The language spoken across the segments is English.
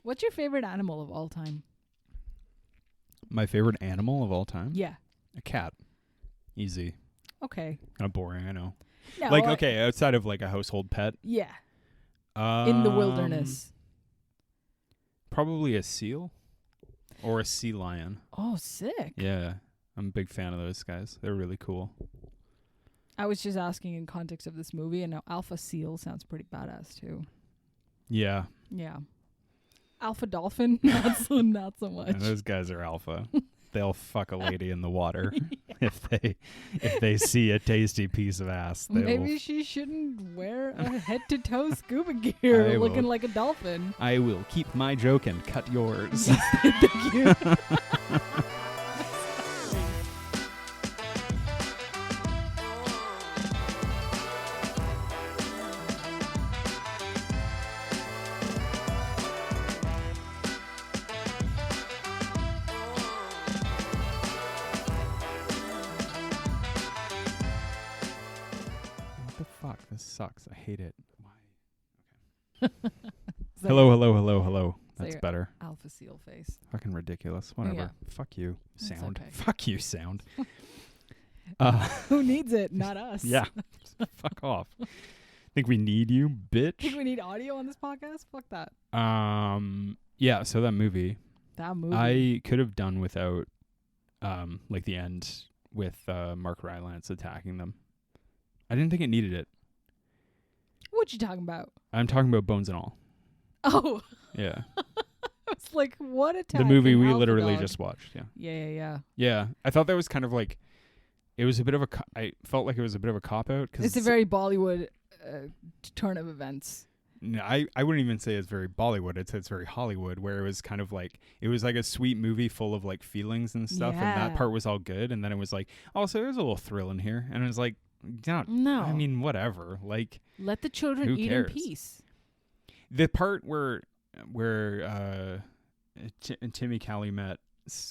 What's your favorite animal of all time? My favorite animal of all time? Yeah. A cat. Easy. Okay. Kind of boring, I know. No, Like, okay, outside of like a household pet. Yeah. In the wilderness. Probably a seal or a sea lion. Oh, sick. Yeah. I'm a big fan of those guys. They're really cool. I was just asking in context of this movie, and now alpha seal sounds pretty badass too. Yeah. Yeah. Alpha dolphin? not so much. And those guys are alpha. They'll fuck a lady in the water if they see a tasty piece of ass. Maybe she shouldn't wear a head to toe scuba gear looking like a dolphin. I will keep my joke and cut yours. Thank you. This sucks. I hate it. Why? Okay. Hello. That's better. Alpha seal face. Fucking ridiculous. Whatever. Yeah. Fuck you, sound. Okay. Fuck you, sound. Who needs it? Not us. Yeah. Fuck off. Think we need you, bitch? Think we need audio on this podcast? Fuck that. Yeah, so that movie. I could have done without like the end with Mark Rylance attacking them. I didn't think it needed it. What you talking about? I'm talking about Bones and All. Oh. Yeah. I was like, what attack? The movie we literally just watched. Yeah. Yeah. Yeah. I thought that was kind of like, it was a bit of I felt like it was a bit of a cop-out. It's a very Bollywood turn of events. No, I wouldn't even say it's very Bollywood. It's very Hollywood, where it was kind of like, it was like a sweet movie full of like feelings and stuff. Yeah. And that part was all good. And then it was like, oh, so there's a little thrill in here. And it was like, no. I mean, whatever. Like, let the children eat in peace. The part where Timmy Calumet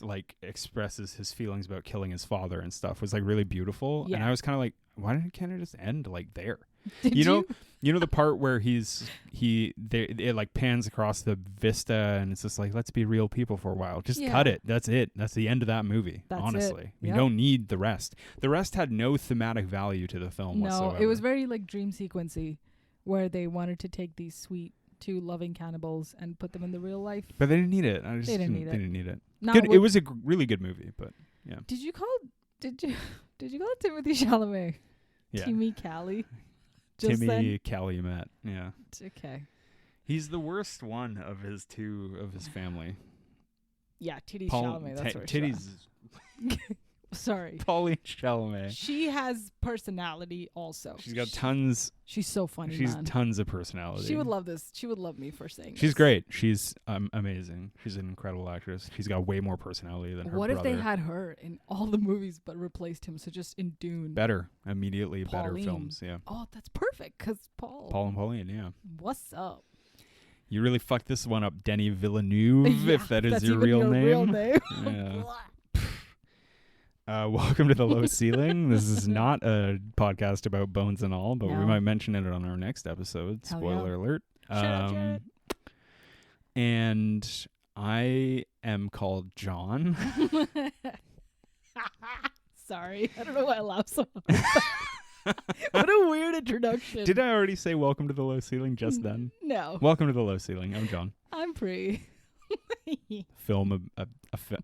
like expresses his feelings about killing his father and stuff was like really beautiful. Yeah. And I was kind of like, why can't it just end like there? You know the part where it like pans across the vista and it's just like, let's be real people for a while. Just cut it. That's it. That's the end of that movie. Honestly, we don't need the rest. The rest had no thematic value to the film whatsoever. No, it was very like dream sequency, where they wanted to take these sweet two loving cannibals and put them in the real life. But they didn't need it. They didn't need it. It was a really good movie, but yeah. Did you call it Timothy Chalamet? Yeah. Timmy Callie. Timmy Calumet. Yeah. Okay. He's the worst one of his family. Yeah, Titties Chalamet. That's where Titties. Sorry. Pauline Chalamet. She has personality also. She's got tons. She's so funny, She's tons of personality. She would love this. She would love me for saying She's great. She's amazing. She's an incredible actress. She's got way more personality than her brother. What if they had her in all the movies but replaced him? So just in Dune. Immediately better films, yeah. Oh, that's perfect, because Paul and Pauline, yeah. What's up? You really fucked this one up, Denis Villeneuve, yeah, if that is your real name. Yeah. Welcome to The Low Ceiling. This is not a podcast about Bones and All, but we might mention it on our next episode. Spoiler alert. And I am called Jon. Sorry. I don't know why I laughed so hard. What a weird introduction. Did I already say welcome to The Low Ceiling just then? No. Welcome to The Low Ceiling. I'm Jon. I'm Pri.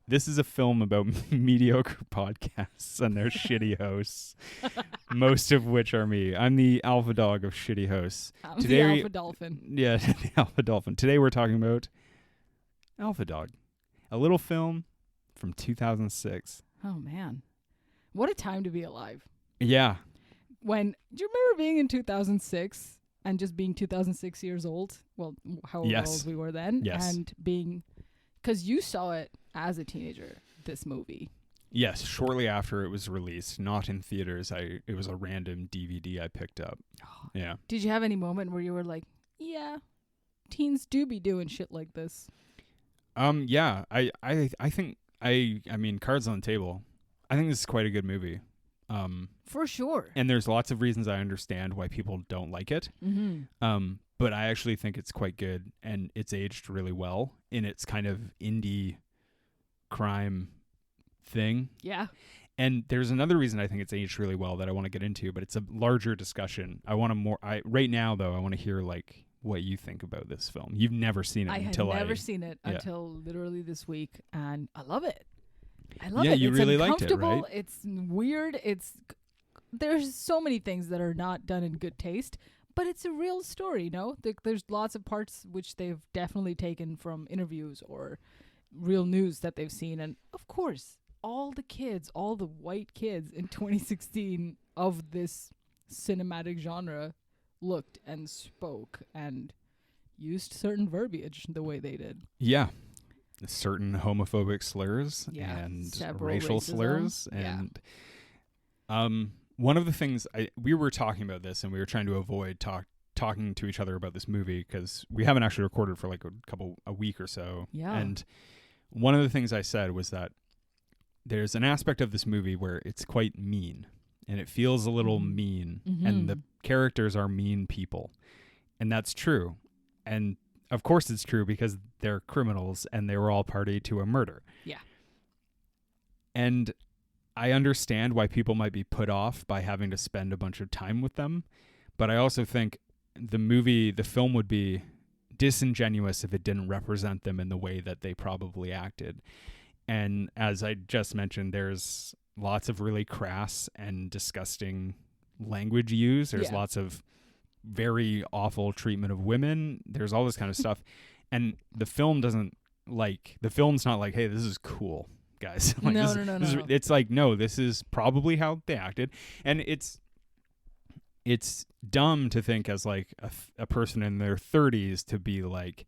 This is a film about mediocre podcasts and their shitty hosts, most of which are me. I'm the alpha dog of shitty hosts. I'm the alpha dolphin. Yeah, the alpha dolphin. Today we're talking about Alpha Dog, a little film from 2006. Oh man, what a time to be alive. Yeah. Do you remember being in 2006 and just being 2006 years old? Well, however old we were then. Yes. And being, because you saw it as a teenager, this movie. Yes, shortly after it was released, not in theaters. It was a random DVD I picked up. Oh. Yeah. Did you have any moment where you were like, yeah, teens do be doing shit like this? Yeah. I think I mean, cards on the table. I think this is quite a good movie. For sure. And there's lots of reasons I understand why people don't like it. Mm-hmm. but I actually think it's quite good, and it's aged really well in its kind of indie crime thing. Yeah. And there's another reason I think it's aged really well that I want to get into, but it's a larger discussion. Right now though, I want to hear like what you think about this film. You've never seen it until I had never seen it until literally this week, and I love it. I love it. Yeah, you really liked it, uncomfortable. right? It's weird. There's so many things that are not done in good taste, but it's a real story, no? There's lots of parts which they've definitely taken from interviews or real news that they've seen, and of course, all the white kids in 2016 of this cinematic genre looked and spoke and used certain verbiage the way they did. Yeah. Certain homophobic slurs and racial racism. slurs. And one of the things we were talking about this, and we were trying to avoid talking to each other about this movie because we haven't actually recorded for like a week or so. Yeah. And one of the things I said was that there's an aspect of this movie where it's quite mean, and it feels a little mean, and the characters are mean people. And that's true. And of course it's true because they're criminals and they were all party to a murder. Yeah. And I understand why people might be put off by having to spend a bunch of time with them, but I also think the film would be disingenuous if it didn't represent them in the way that they probably acted. And as I just mentioned, there's lots of really crass and disgusting language used. There's lots of very awful treatment of women. There's all this kind of stuff. And the film's not like, hey, this is cool, guys. Like, no. It's like, no, this is probably how they acted. And it's dumb to think as like a person in their 30s to be like,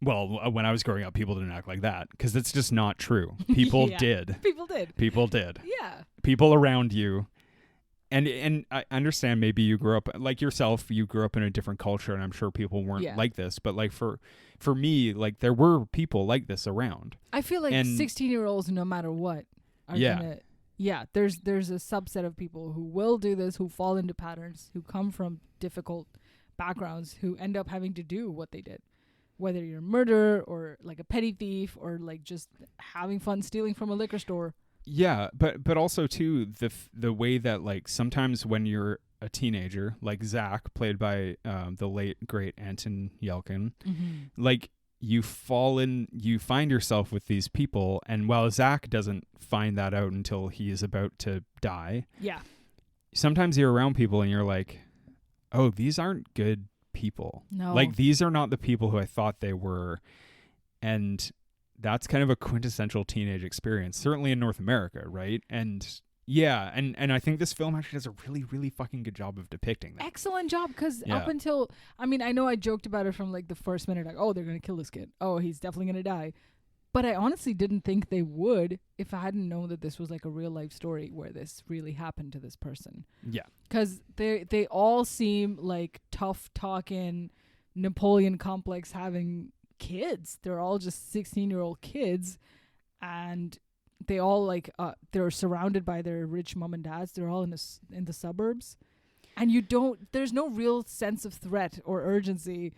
well, when I was growing up, people didn't act like that because it's just not true. People did. People did. Yeah. People around you. And I understand maybe you grew up like yourself, you grew up in a different culture, and I'm sure people weren't like this. But like for me, like there were people like this around. I feel like 16-year-olds, no matter what, are gonna. Yeah, there's a subset of people who will do this, who fall into patterns, who come from difficult backgrounds, who end up having to do what they did. Whether you're a murderer or like a petty thief or like just having fun stealing from a liquor store. Yeah, but also too the way that like sometimes when you're a teenager, like Zach, played by the late great Anton Yelkin, like you find yourself with these people, and while Zach doesn't find that out until he is about to die, sometimes you're around people and you're like, oh, these aren't good people. No. Like these are not the people who I thought they were. And that's kind of a quintessential teenage experience, certainly in North America, right? And yeah, and I think this film actually does a really, really fucking good job of depicting that. Excellent job, because up until, I mean, I know I joked about it from like the first minute, like, oh, they're going to kill this kid. Oh, he's definitely going to die. But I honestly didn't think they would if I hadn't known that this was like a real life story where this really happened to this person. Yeah. Because they all seem like tough talking, Napoleon complex having kids. They're all just 16-year-old kids, and they all like they're surrounded by their rich mom and dads. They're all in the suburbs, and there's no real sense of threat or urgency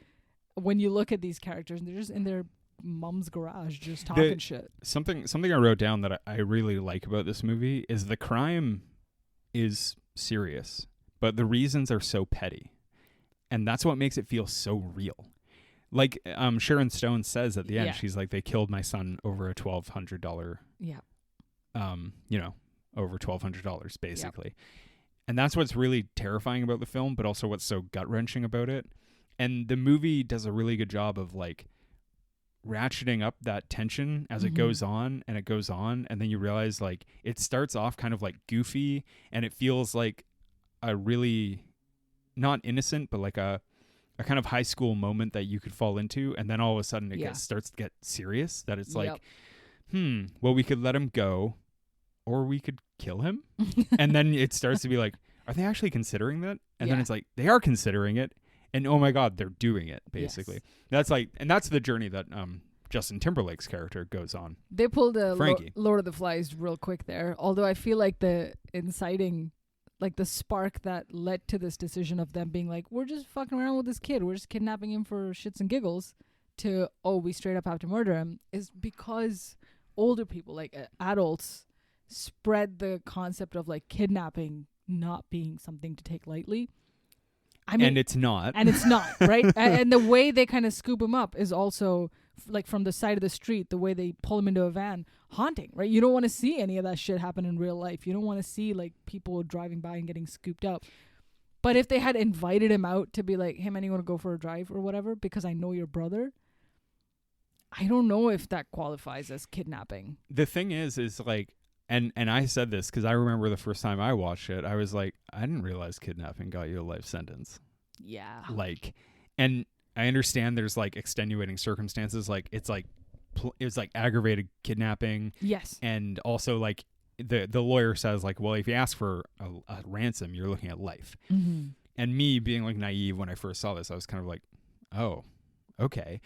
when you look at these characters, and they're just in their mom's garage just talking shit. Something I wrote down that I really like about this movie is the crime is serious, but the reasons are so petty, and that's what makes it feel so real. Like Sharon Stone says at the end, she's like, they killed my son over a $1,200. Yeah. Over $1,200 basically. Yep. And that's what's really terrifying about the film, but also what's so gut-wrenching about it. And the movie does a really good job of like ratcheting up that tension as it goes on, and it goes on, and then you realize like it starts off kind of like goofy, and it feels like a really not innocent, but like a kind of high school moment that you could fall into, and then all of a sudden it starts to get serious, that it's like, well, we could let him go, or we could kill him. And then it starts to be like, are they actually considering that? And then it's like, they are considering it, and oh my God, they're doing it, basically. That's like, and that's the journey that Justin Timberlake's character goes on. They pulled a Lord of the Flies real quick there, although I feel like the inciting, like the spark that led to this decision of them being like, we're just fucking around with this kid, we're just kidnapping him for shits and giggles, to, oh, we straight up have to murder him, is because older people, like adults, spread the concept of like kidnapping not being something to take lightly. I mean, and it's not. Right? And the way they kind of scoop him up is also like from the side of the street, the way they pull him into a van, haunting, right? You don't want to see any of that shit happen in real life. You don't want to see like people driving by and getting scooped up. But if they had invited him out to be like, hey man, you want to go for a drive or whatever, because I know your brother, I don't know if that qualifies as kidnapping. The thing is like, and I said this because I remember the first time I watched it, I was like, I didn't realize kidnapping got you a life sentence. Yeah. Like, and I understand there's like extenuating circumstances, like it's like aggravated kidnapping. Yes. And also like the lawyer says like, well, if you ask for a ransom, you're looking at life. Mm-hmm. And me being like naive when I first saw this, I was kind of like, oh, okay.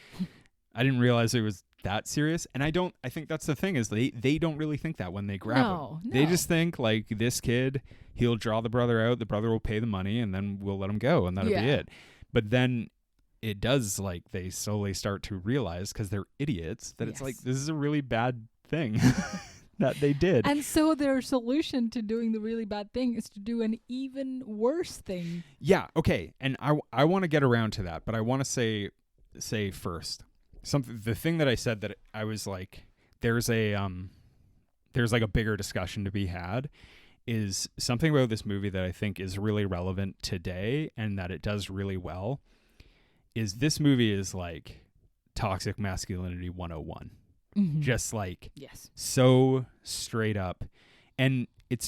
I didn't realize it was that serious. And I think that's the thing, is they don't really think that when they grab him. No. They just think like, this kid, he'll draw the brother out, the brother will pay the money, and then we'll let him go, and that'll be it. But then it does, like, they slowly start to realize, because they're idiots, that it's like, this is a really bad thing that they did. And so their solution to doing the really bad thing is to do an even worse thing. Yeah, okay. And I want to get around to that, but I want to say first, the thing that I said that I was like, there's like a bigger discussion to be had, is something about this movie that I think is really relevant today, and that it does really well, is this movie is like toxic masculinity 101. Mm-hmm. Just like, so straight up. And it's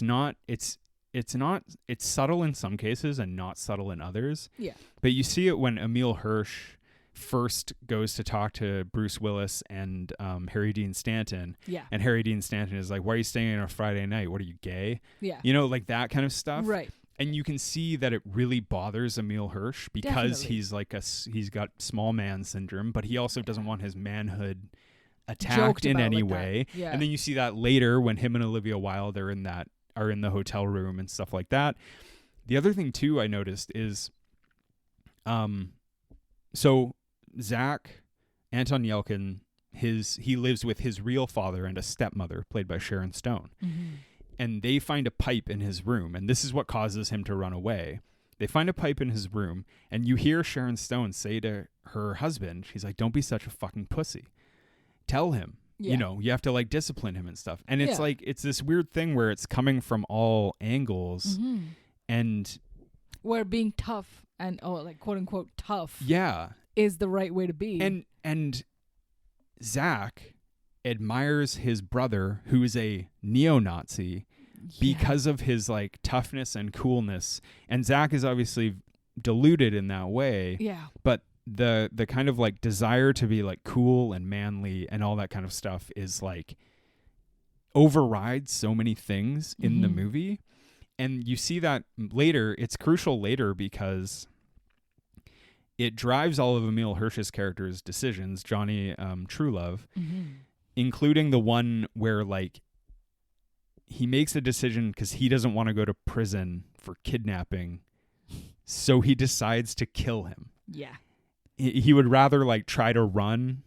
subtle in some cases and not subtle in others. Yeah. But you see it when Emile Hirsch first goes to talk to Bruce Willis and Harry Dean Stanton. Yeah. And Harry Dean Stanton is like, why are you staying on a Friday night? What are you, gay? Yeah. You know, like that kind of stuff. Right. And you can see that it really bothers Emile Hirsch, because he's like he's got small man syndrome, but he also doesn't want his manhood attacked in any way. Yeah. And then you see that later when him and Olivia Wilde are in the hotel room and stuff like that. The other thing too I noticed is, so Zach, Anton Yelkin, he lives with his real father and a stepmother played by Sharon Stone. Mm-hmm. And they find a pipe in his room, and this is what causes him to run away. They find a pipe in his room, and you hear Sharon Stone say to her husband, she's like, don't be such a fucking pussy. Tell him, you know, you have to like discipline him and stuff. And it's like, it's this weird thing where it's coming from all angles, and where being tough and like quote unquote tough is the right way to be. And Zach admires his brother, who is a neo-Nazi, because of his like toughness and coolness. And Zach is obviously deluded in that way. Yeah. But the kind of like desire to be like cool and manly and all that kind of stuff is like overrides so many things in the movie. And you see that later. It's crucial later because it drives all of Emile Hirsch's character's decisions, Johnny Truelove, including the one where like he makes a decision because he doesn't want to go to prison for kidnapping, so he decides to kill him. Yeah. He would rather like try to run,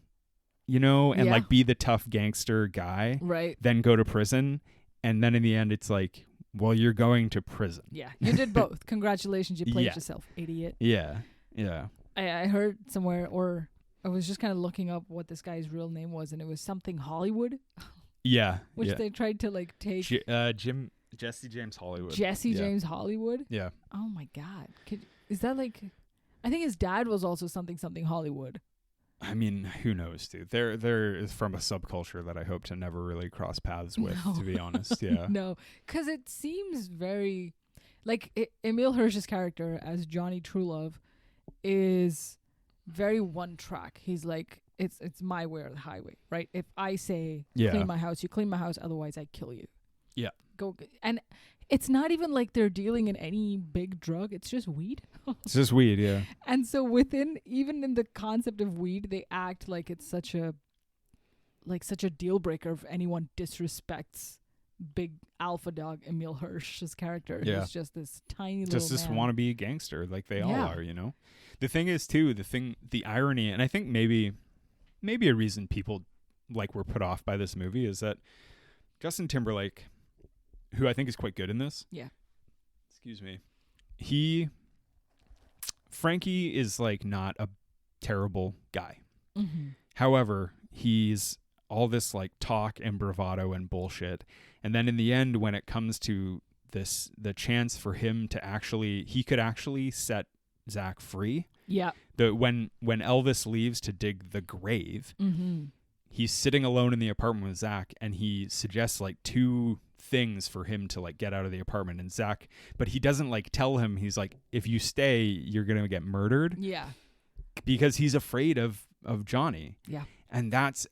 you know, and like be the tough gangster guy, right, than go to prison. And then in the end, it's like, well, you're going to prison. Yeah, you did both. Congratulations, you played yourself, idiot. Yeah, yeah. I heard somewhere, or I was just kind of looking up what this guy's real name was, and it was something Hollywood. Yeah. Which they tried to like take. Jesse James Hollywood. Jesse James Hollywood? Yeah. Oh my God. Is that like, I think his dad was also something Hollywood. I mean, who knows, dude? There is from a subculture that I hope to never really cross paths with, to be honest. Yeah. No, because it seems very, like Emile Hirsch's character as Johnny Truelove is very one track. He's like, it's my way or the highway, right? If I say clean my house, you clean my house, otherwise I kill you. Yeah. Go. And it's not even like they're dealing in any big drug. It's just weed. It's just weed, yeah. And so even in the concept of weed, they act like it's such a deal breaker if anyone disrespects big alpha dog Emil Hirsch's character. Yeah. He's just this tiny just little this man. wannabe gangster like they all are, you know. The thing is too, the irony, and I think maybe a reason people like were put off by this movie is that Justin Timberlake, who I think is quite good in this. Yeah. Excuse me. Frankie is like not a terrible guy. Mm-hmm. However, he's all this like talk and bravado and bullshit. And then in the end, when it comes to the chance for him to he could actually set Zach free. Yeah. When Elvis leaves to dig the grave, mm-hmm. he's sitting alone in the apartment with Zach, and he suggests like 2 things for him to like get out of the apartment. And Zach, but he doesn't like tell him. He's like, if you stay, you're gonna get murdered. Yeah. Because he's afraid of Johnny. Yeah. And that's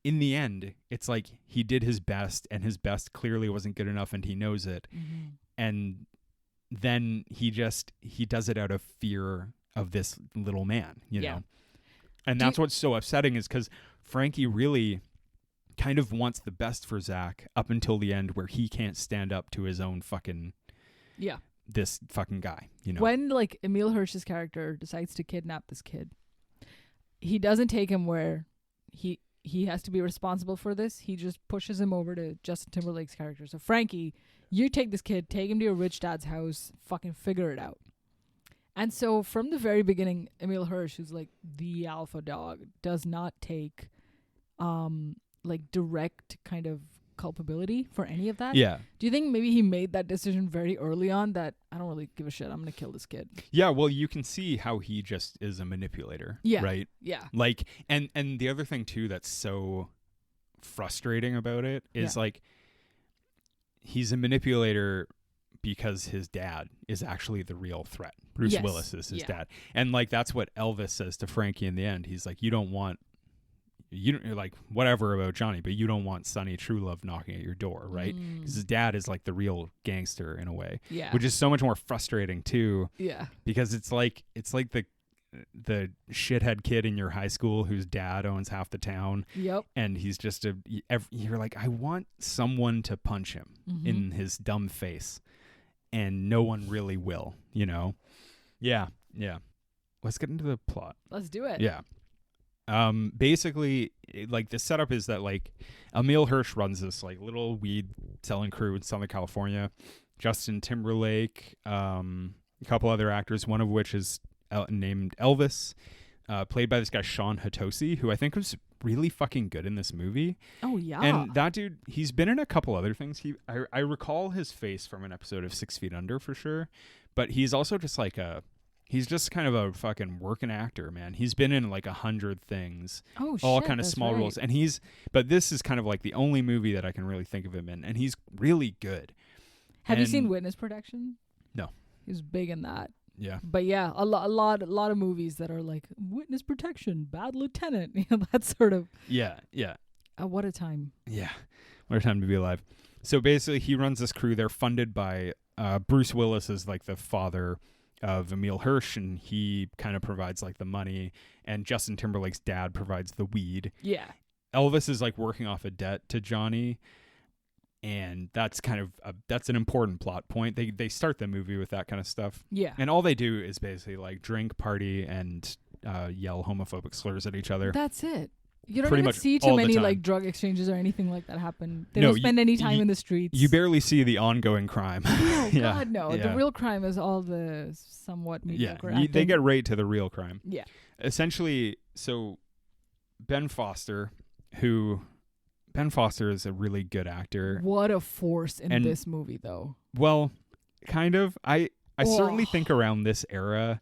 in the end, it's like he did his best, and his best clearly wasn't good enough, and he knows it. Mm-hmm. And then he does it out of fear of this little man, you know. And that's what's so upsetting, is because Frankie really kind of wants the best for Zach up until the end, where he can't stand up to his own fucking this fucking guy, you know. When like Emil Hirsch's character decides to kidnap this kid, he doesn't take him where he has to be responsible for this. He just pushes him over to Justin Timberlake's character. So Frankie, you take this kid, take him to your rich dad's house, fucking figure it out. And so from the very beginning, Emil Hirsch, who's like the alpha dog, does not take like direct kind of culpability for any of that. Yeah. Do you think maybe he made that decision very early on, that I don't really give a shit, I'm gonna kill this kid? Yeah, well, you can see how he just is a manipulator. Yeah. Right? Yeah. Like, and the other thing too that's so frustrating about it is like, he's a manipulator because his dad is actually the real threat. Bruce Willis is his dad. And like, that's what Elvis says to Frankie in the end. He's like, you're like, whatever about Johnny, but you don't want Sonny True Love knocking at your door, right? Because his dad is like the real gangster in a way, which is so much more frustrating too. Yeah, because it's like the shithead kid in your high school whose dad owns half the town. Yep, and he's just you're like, I want someone to punch him in his dumb face, and no one really will, you know? Yeah. Let's get into the plot. Let's do it. Yeah. Basically, like, the setup is that like Emil Hirsch runs this like little weed selling crew in Southern California. Justin Timberlake, a couple other actors, one of which is named Elvis, played by this guy Sean Hatosi, who I think was really fucking good in this movie. Oh yeah. And that dude, he's been in a couple other things. I recall his face from an episode of 6 Feet Under for sure, but he's also just like he's just kind of a fucking working actor, man. He's been in like 100 things. Oh, shit. All kind of small roles. And but this is kind of like the only movie that I can really think of him in. And he's really good. Have you seen Witness Protection? No. He was big in that. Yeah. But yeah, a lot of movies that are like Witness Protection, Bad Lieutenant, you know, that sort of. Yeah. What a time. Yeah. What a time to be alive. So basically he runs this crew. They're funded by Bruce Willis is like the father of Emil Hirsch, and he kind of provides like the money, and Justin Timberlake's dad provides the weed. Yeah. Elvis is like working off a debt to Johnny, and that's kind of that's an important plot point. They start the movie with that kind of stuff. Yeah. And all they do is basically like drink, party, and yell homophobic slurs at each other. That's it. You don't even see too many like drug exchanges or anything like that happen. They don't spend any time in the streets. You barely see the ongoing crime. Oh, God, no. Yeah. The real crime is all the somewhat mediocre acting. They get right to the real crime. Yeah. Essentially, so Ben Foster is a really good actor. What a force in this movie, though. Well, kind of. I certainly think around this era,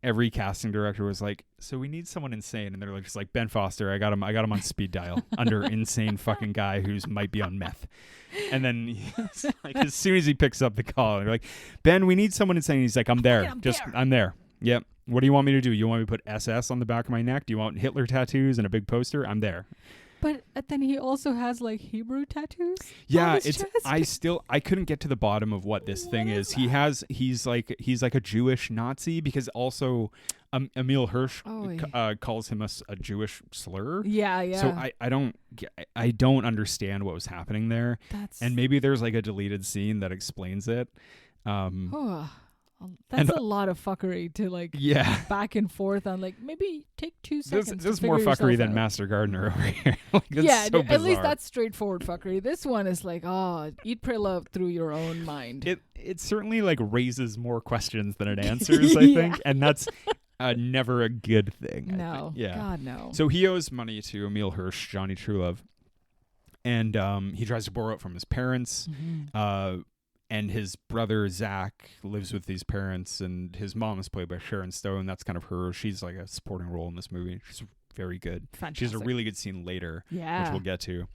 every casting director was like, so we need someone insane, and they're like, just like, Ben Foster, I got him on speed dial under insane fucking guy who's might be on meth. And then like, as soon as he picks up the call, they're like, Ben, we need someone insane. He's like, I'm there. I'm there. Yep. What do you want me to do? You want me to put SS on the back of my neck? Do you want Hitler tattoos and a big poster? I'm there. But then he also has like Hebrew tattoos. Yeah, on his chest. I couldn't get to the bottom of what this thing is. He's like a Jewish Nazi, because also Emil Hirsch calls him a Jewish slur. Yeah. So I don't understand what was happening there. And maybe there's like a deleted scene that explains it. That's a lot of fuckery to like back and forth on, like, maybe take 2 seconds. This is more fuckery than Master Gardener over here. Like, so at least that's straightforward fuckery. This one is like, eat, pray, love through your own mind. It certainly like raises more questions than it answers, I think, and that's never a good thing. No, God no. So he owes money to Emil Hirsch, Johnny Truelove, and he tries to borrow it from his parents. And his brother Zach lives with these parents, and his mom is played by Sharon Stone. That's kind of her. She's like a supporting role in this movie. She's very good. Fantastic. She has a really good scene later, which we'll get to.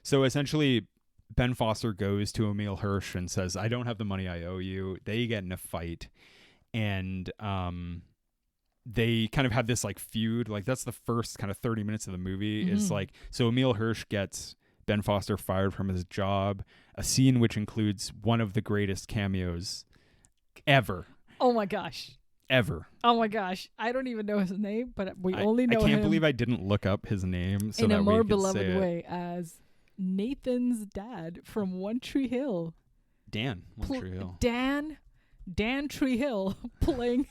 So essentially, Ben Foster goes to Emil Hirsch and says, "I don't have the money I owe you." They get in a fight, and they kind of have this like feud. Like, that's the first kind of 30 minutes of the movie. Is like, so Emil Hirsch gets Ben Foster fired from his job, a scene which includes one of the greatest cameos ever. Oh my gosh. Ever. Oh my gosh. I don't even know his name, but we only know him. I can't believe I didn't look up his name so in that a more we could beloved say way as Nathan's dad from One Tree Hill. Dan One Tree Hill. Dan Tree Hill playing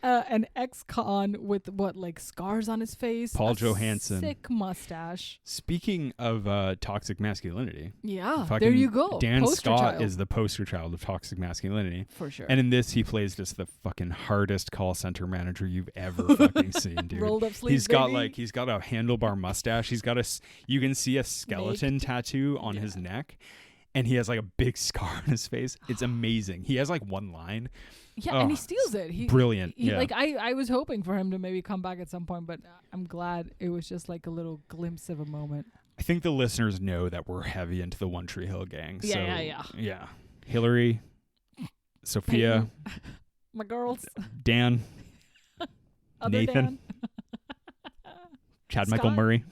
an ex-con with like scars on his face, Paul Johansson, sick mustache. Speaking of toxic masculinity, there you go. Dan poster Scott child. is the poster child of toxic masculinity, for sure. And in this, he plays just the fucking hardest call center manager you've ever fucking seen, dude. Rolled up sleeves. He's got a handlebar mustache. He's got you can see a skeleton tattoo on his neck, and he has like a big scar on his face. It's amazing. He has like one line. Yeah, and he steals it. Brilliant. Like I was hoping for him to maybe come back at some point, but I'm glad it was just like a little glimpse of a moment. I think the listeners know that we're heavy into the One Tree Hill gang. Yeah. Hillary, Sophia, my girls, Dan, Dan. Nathan, Chad Scott? Michael Murray.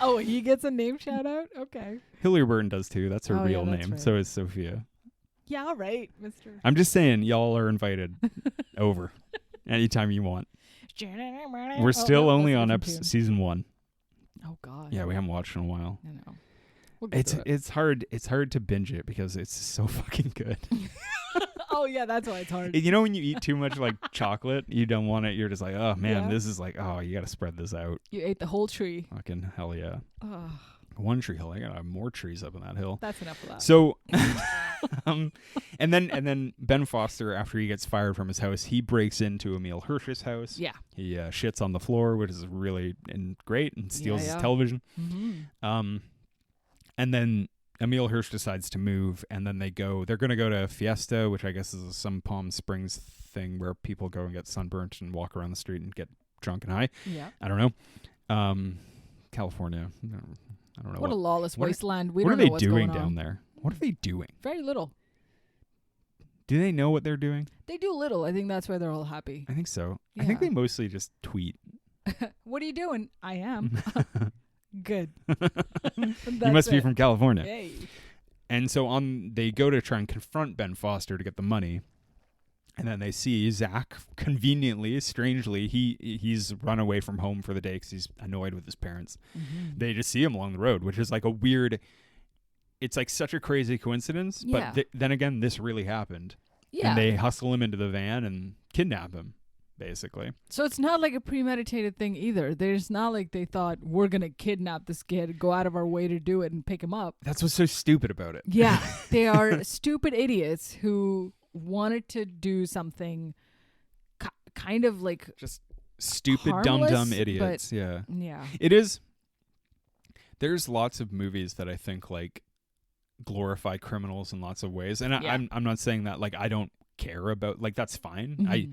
Oh, he gets a name shout out? Okay. Hillary Burton does too. That's her real name. Right. So is Sophia. Yeah, all right, mister. I'm just saying, y'all are invited over anytime you want. We're still only on season 1. Oh God. Yeah, we haven't watched in a while. I know. We'll It's hard to binge it because it's so fucking good. Oh yeah, that's why it's hard. You know when you eat too much like chocolate, you don't want it. You're just like, oh man, this is like, oh, you got to spread this out. You ate the whole tree. Fucking hell yeah. Oh. One tree hill. I gotta have more trees up on that hill. That's enough of that. So, and then Ben Foster, after he gets fired from his house, he breaks into Emil Hirsch's house. Yeah. He shits on the floor, which is really great, and steals his television. Mm-hmm. And then Emil Hirsch decides to move, and then they're going to go to a fiesta, which I guess is some Palm Springs thing where people go and get sunburnt and walk around the street and get drunk and high. Yeah. I don't know. California. I don't know. What a lawless wasteland. What are they doing down there? What are they doing? Very little. Do they know what they're doing? They do little. I think that's why they're all happy. I think so. Yeah. I think they mostly just tweet. What are you doing? I am. Good. You must be from California. Hey. And so they go to try and confront Ben Foster to get the money. And then they see Zach, conveniently, strangely, he's run away from home for the day because he's annoyed with his parents. Mm-hmm. They just see him along the road, which is like a weird, it's like such a crazy coincidence. Yeah. But then again, this really happened. Yeah. And they hustle him into the van and kidnap him, basically. So it's not like a premeditated thing either. There's not like they thought, we're going to kidnap this kid, go out of our way to do it and pick him up. That's what's so stupid about it. Yeah. They are stupid idiots who wanted to do something kind of like just stupid harmless, dumb idiots. Yeah it is. There's lots of movies that I think like glorify criminals in lots of ways, and I'm not saying that like I don't care about, like, that's fine. Mm-hmm.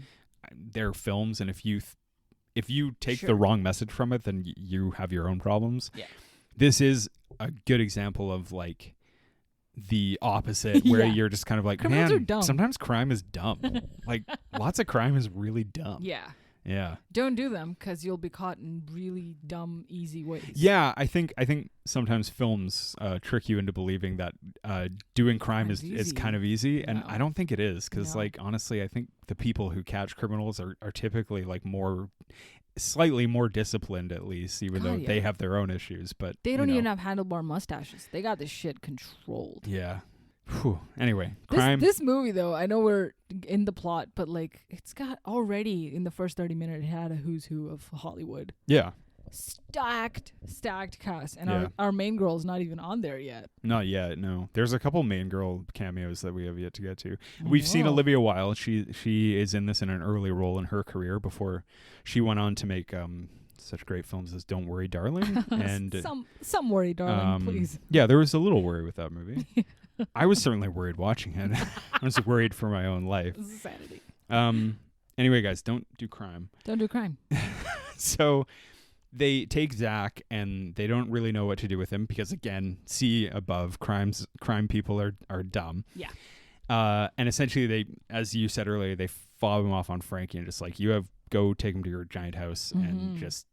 They're films, and if you take the wrong message from it, then you have your own problems. This is a good example of like the opposite, where you're just kind of like, criminals are dumb. Sometimes crime is dumb. Like, lots of crime is really dumb. Yeah. Yeah. Don't do them because you'll be caught in really dumb, easy ways. Yeah, I think sometimes films trick you into believing that doing crime is kind of easy, and I don't think it is, because like honestly, I think the people who catch criminals are typically like slightly more disciplined, at least, even though they have their own issues. But they don't even have handlebar mustaches. They got this shit controlled. Yeah. Whew. Anyway, crime. This movie, though, I know we're in the plot, but like it's got already in the first 30 minutes, it had a who's who of Hollywood. Yeah. Stacked cast, and our main girl is not even on there yet. Not yet, no. There's a couple main girl cameos that we have yet to get to. We've seen Olivia Wilde. She is in this in an early role in her career before she went on to make such great films as Don't Worry, Darling, and some Worry, Darling, please. Yeah, there was a little worry with that movie. I was certainly worried watching it. I was worried for my own life. This is sanity. Anyway, guys, don't do crime. Don't do crime. So they take Zach, and they don't really know what to do with him because, again, see above, crime people are dumb. Yeah. And essentially, they, as you said earlier, they fob him off on Frankie and just like, go take him to your giant house and just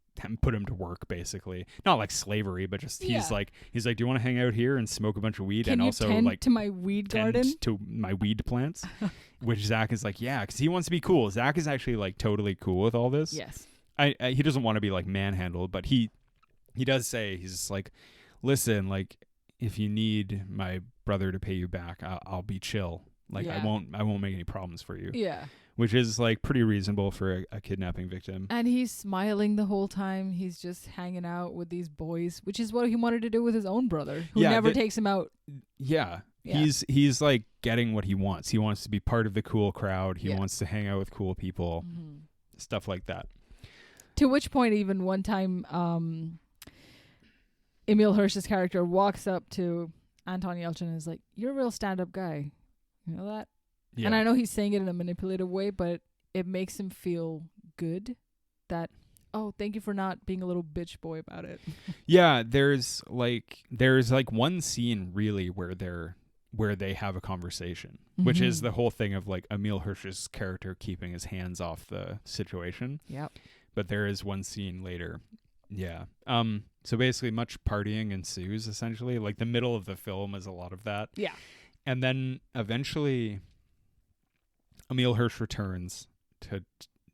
put him to work, basically. Not like slavery, but just he's like, do you want to hang out here and smoke a bunch of weed? Can and you also tend like to my weed garden? To my weed plants? Which Zach is like, yeah, because he wants to be cool. Zach is actually like totally cool with all this. Yes. He doesn't want to be like manhandled, but he does say, he's just like, listen, like if you need my brother to pay you back, I'll be chill. Like I won't make any problems for you. Yeah. Which is like pretty reasonable for a kidnapping victim. And he's smiling the whole time. He's just hanging out with these boys, which is what he wanted to do with his own brother, who never takes him out. Yeah. He's like getting what he wants. He wants to be part of the cool crowd. He wants to hang out with cool people, stuff like that. To which point, even one time, Emile Hirsch's character walks up to Anton Yelchin and is like, "You're a real stand-up guy. You know that?" Yeah. And I know he's saying it in a manipulative way, but it makes him feel good that, oh, thank you for not being a little bitch boy about it. Yeah, there's like one scene really where they have a conversation, which is the whole thing of like Emile Hirsch's character keeping his hands off the situation. Yep. But there is one scene later. Yeah. So basically much partying ensues, essentially. Like the middle of the film is a lot of that. Yeah. And then eventually Emile Hirsch returns to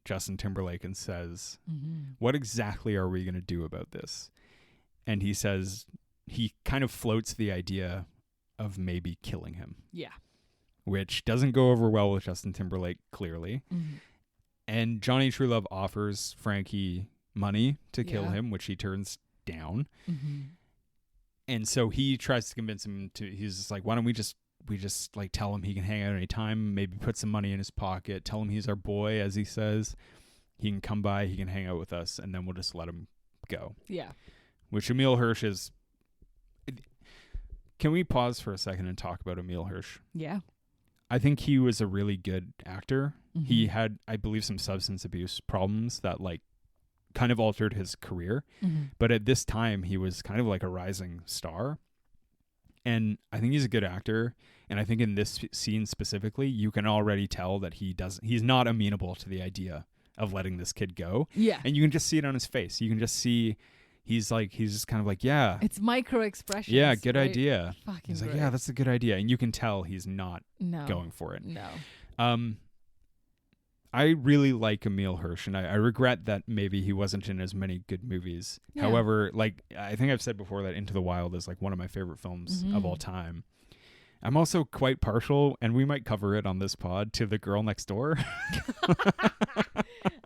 Justin Timberlake and says, what exactly are we going to do about this? And he says, he kind of floats the idea of maybe killing him. Yeah. Which doesn't go over well with Justin Timberlake, clearly. And Johnny Truelove offers Frankie money to kill him, which he turns down. And so he tries to convince him he's just like, why don't we just like tell him he can hang out any time, maybe put some money in his pocket, tell him he's our boy, as he says. He can come by, he can hang out with us, and then we'll just let him go. Yeah. Which Emile Hirsch is... Can we pause for a second and talk about Emile Hirsch? Yeah. I think he was a really good actor. He had, I believe, some substance abuse problems that like kind of altered his career. But at this time, he was kind of like a rising star. And I think he's a good actor. And I think in this scene specifically, you can already tell that he's not amenable to the idea of letting this kid go. Yeah. And you can just see it on his face. You can just see he's just kind of like, yeah. It's micro expressions. Yeah, good idea. Fucking he's great. like, yeah, that's a good idea. And you can tell he's not going for it. No. I really like Emile Hirsch, and I regret that maybe he wasn't in as many good movies. Yeah. However, like I think I've said before that Into the Wild is like one of my favorite films of all time. I'm also quite partial, and we might cover it on this pod, to The Girl Next Door.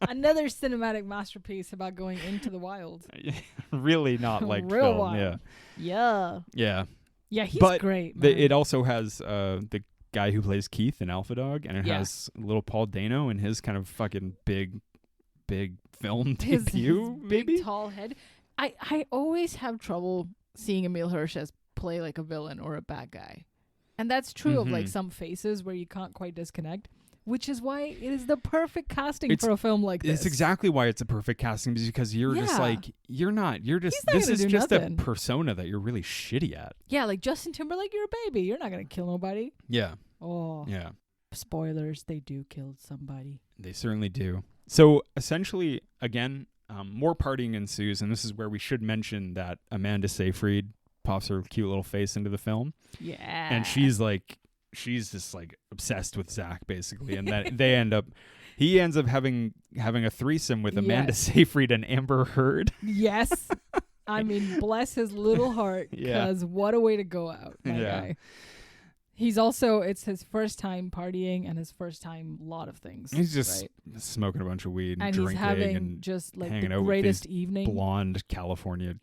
Another cinematic masterpiece about going into the wild. Really not like real film. Wild. Yeah. Yeah, he's great. It also has the guy who plays Keith in Alpha Dog, and it has little Paul Dano in his kind of fucking big film debut. His maybe big tall head. I always have trouble seeing Emile Hirsch as play like a villain or a bad guy, and that's true of like some faces where you can't quite disconnect. Which is why it is the perfect casting for a film like this. It's exactly why it's a perfect casting, because you're just like, this is just a persona that you're really shitty at. Yeah, like Justin Timberlake, you're a baby. You're not going to kill nobody. Yeah. Oh. Yeah. Spoilers, they do kill somebody. They certainly do. So essentially, again, more partying ensues, and this is where we should mention that Amanda Seyfried pops her cute little face into the film. Yeah. And she's just like obsessed with Zach, basically. And then he ends up having a threesome with Amanda Seyfried and Amber Heard. Yes. I mean, bless his little heart, because what a way to go out, my guy. He's also, it's his first time partying and his first time lot of things. He's just smoking a bunch of weed and drinking he's having and just like hanging the out greatest with evening. Blonde California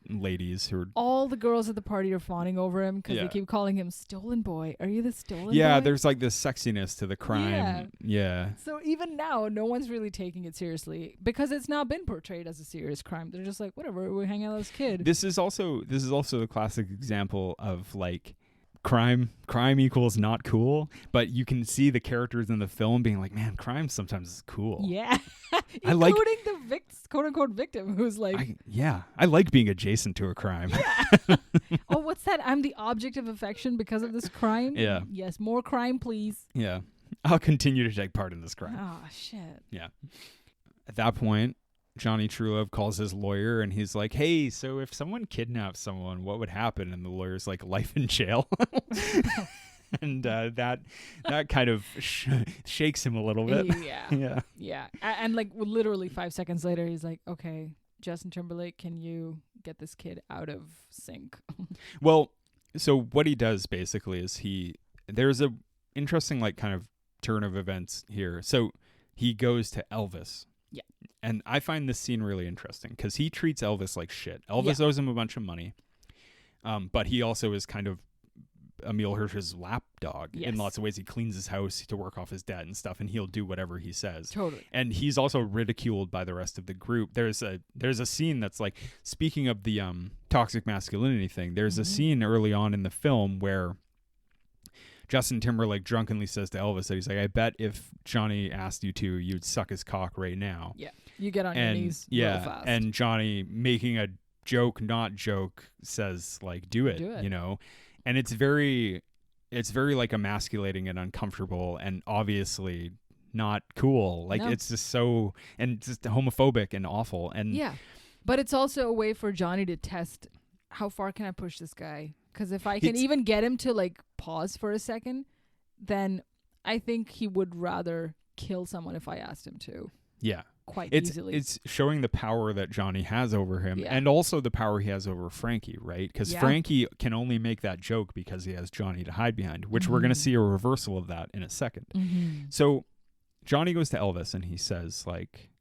ladies who are... All the girls at the party are fawning over him because they keep calling him Stolen Boy. Are you the Stolen Boy? Yeah, there's like this sexiness to the crime. Yeah. So even now, no one's really taking it seriously because it's not been portrayed as a serious crime. They're just like, whatever, we're hanging out with this kid. This is also the classic example of like... Crime equals not cool, but you can see the characters in the film being like, man, crime sometimes is cool. Yeah. Including the quote-unquote victim who's like... I like being adjacent to a crime. Yeah. Oh, what's that? I'm the object of affection because of this crime? Yeah. Yes, more crime, please. Yeah. I'll continue to take part in this crime. Oh, shit. Yeah. At that point, Johnny Truelove calls his lawyer and he's like, hey, so if someone kidnaps someone, what would happen? And the lawyer's like, life in jail. And that kind of shakes him a little bit. Yeah. And like literally 5 seconds later, he's like, okay, Justin Timberlake, can you get this kid out of sync? Well, so what he does basically is there's a interesting like kind of turn of events here. So he goes to Elvis. Yeah. And I find this scene really interesting because he treats Elvis like shit. Elvis owes him a bunch of money. But he also is kind of Emile Hirsch's lapdog in lots of ways. He cleans his house to work off his debt and stuff, and he'll do whatever he says. Totally. And he's also ridiculed by the rest of the group. There's a scene that's like, speaking of the toxic masculinity thing, there's a scene early on in the film where Justin Timberlake drunkenly says to Elvis that he's like, I bet if Johnny asked you to, you'd suck his cock right now. Yeah. You get on your knees real fast. And Johnny, making a joke, not joke, says like, do it, you know? And it's very like emasculating and uncomfortable and obviously not cool. Like it's just so, and just homophobic and awful. And yeah. But it's also a way for Johnny to test how far can I push this guy? Because if I can even get him to like pause for a second, then I think he would rather kill someone if I asked him to. Yeah. Quite easily. It's showing the power that Johnny has over him and also the power he has over Frankie, right? Because Frankie can only make that joke because he has Johnny to hide behind, which we're going to see a reversal of that in a second. So Johnny goes to Elvis and he says, like,